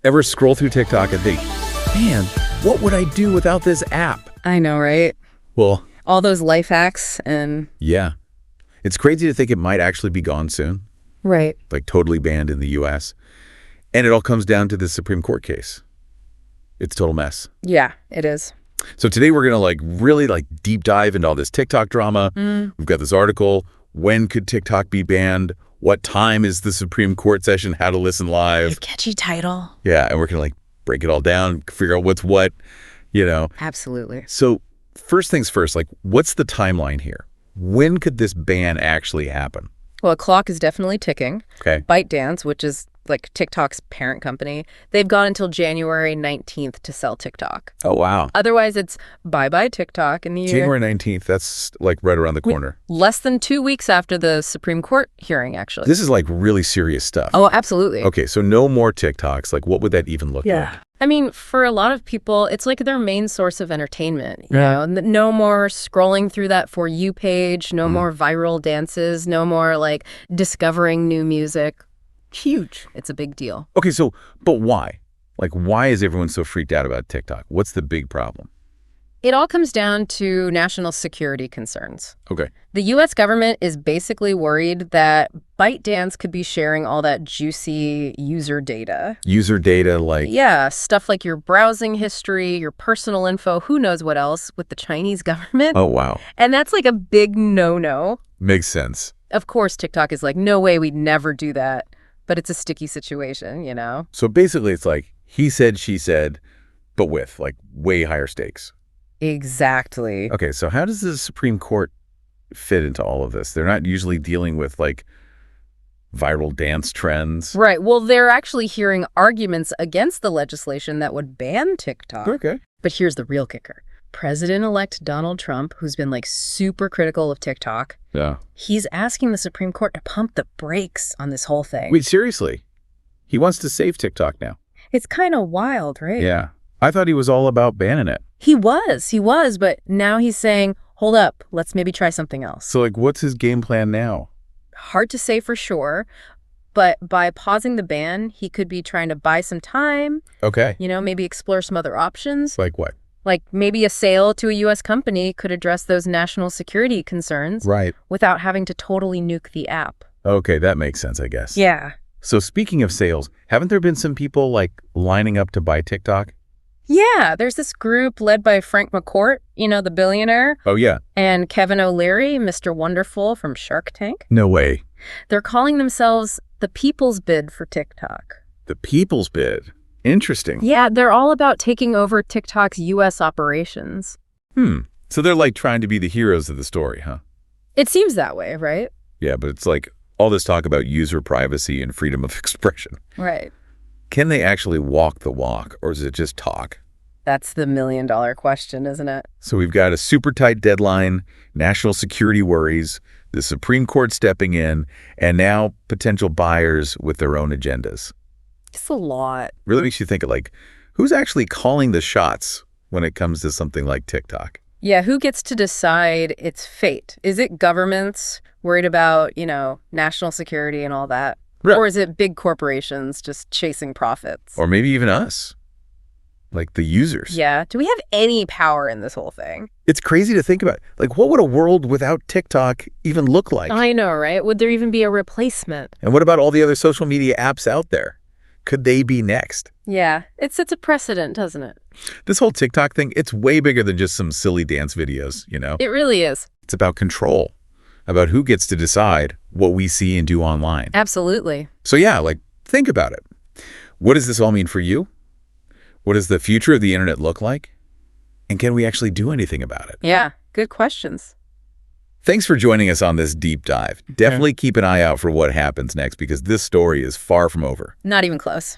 Ever scroll through TikTok and think, man, what would I do without this app? I know, right? Well, All those life hacks and... yeah. It's crazy to think it might actually be gone soon, Right. like totally banned in the US. And it all comes down to this Supreme Court case. It's a total mess. Yeah, it is. So today we're going to really deep dive into all this TikTok drama. We've got this article, when could TikTok be banned? What time is the Supreme Court session? How to listen live. Catchy title. Yeah, and we're going to break it all down, figure out what's what, Absolutely. So first things first, what's the timeline here? When could this ban actually happen? Well, a clock is definitely ticking. Okay. ByteDance, which is TikTok's parent company, they've got until January 19th to sell TikTok. Oh, wow. Otherwise, it's bye-bye TikTok in the year. January 19th, that's right around the corner. Less than 2 weeks after the Supreme Court hearing, actually. This is really serious stuff. Oh, absolutely. Okay, so no more TikToks. What would that even look like? I mean, for a lot of people, it's their main source of entertainment. You know? No more scrolling through that For You page, no more viral dances, no more discovering new music. Huge. It's a big deal. Okay, so, but why? Why is everyone so freaked out about TikTok? What's the big problem? It all comes down to national security concerns. Okay. The U.S. government is basically worried that ByteDance could be sharing all that juicy user data. User data, Yeah, stuff like your browsing history, your personal info, who knows what else, with the Chinese government. Oh, wow. And that's a big no-no. Makes sense. Of course, TikTok is no way, we'd never do that. But it's a sticky situation, So basically it's he said, she said, but with way higher stakes. Exactly. Okay, so how does the Supreme Court fit into all of this? They're not usually dealing with viral dance trends. Right. Well, they're actually hearing arguments against the legislation that would ban TikTok. Okay. But here's the real kicker. President-elect Donald Trump, who's been super critical of TikTok, Yeah. he's asking the Supreme Court to pump the brakes on this whole thing. Wait, seriously? He wants to save TikTok now? It's kind of wild, right? Yeah. I thought he was all about banning it. He was, but now he's saying, hold up, let's maybe try something else. So what's his game plan now? Hard to say for sure, but by pausing the ban, he could be trying to buy some time. Okay. Maybe explore some other options. Like what? Maybe a sale to a U.S. company could address those national security concerns. Right. Without having to totally nuke the app. Okay, that makes sense, I guess. Yeah. So speaking of sales, haven't there been some people lining up to buy TikTok? Yeah, there's this group led by Frank McCourt, the billionaire. Oh, yeah. And Kevin O'Leary, Mr. Wonderful from Shark Tank. No way. They're calling themselves the People's Bid for TikTok. The People's Bid. Interesting. Yeah, they're all about taking over TikTok's U.S. operations. So they're trying to be the heroes of the story, huh? It seems that way, right? Yeah, but it's all this talk about user privacy and freedom of expression. Right. Can they actually walk the walk, or is it just talk? That's the million-dollar question, isn't it? So we've got a super tight deadline, national security worries, the Supreme Court stepping in, and now potential buyers with their own agendas. It's a lot. Really makes you think of who's actually calling the shots when it comes to something like TikTok? Yeah, who gets to decide its fate? Is it governments worried about, national security and all that? Right. Or is it big corporations just chasing profits? Or maybe even us, the users. Yeah. Do we have any power in this whole thing? It's crazy to think about. What would a world without TikTok even look like? I know, right? Would there even be a replacement? And what about all the other social media apps out there? Could they be next? Yeah, it sets a precedent, doesn't it? This whole TikTok thing, it's way bigger than just some silly dance videos, It really is. It's about control, about who gets to decide what we see and do online. Absolutely. So yeah, think about it. What does this all mean for you? What does the future of the internet look like? And can we actually do anything about it? Yeah, good questions. Thanks for joining us on this deep dive. Definitely keep an eye out for what happens next because this story is far from over. Not even close.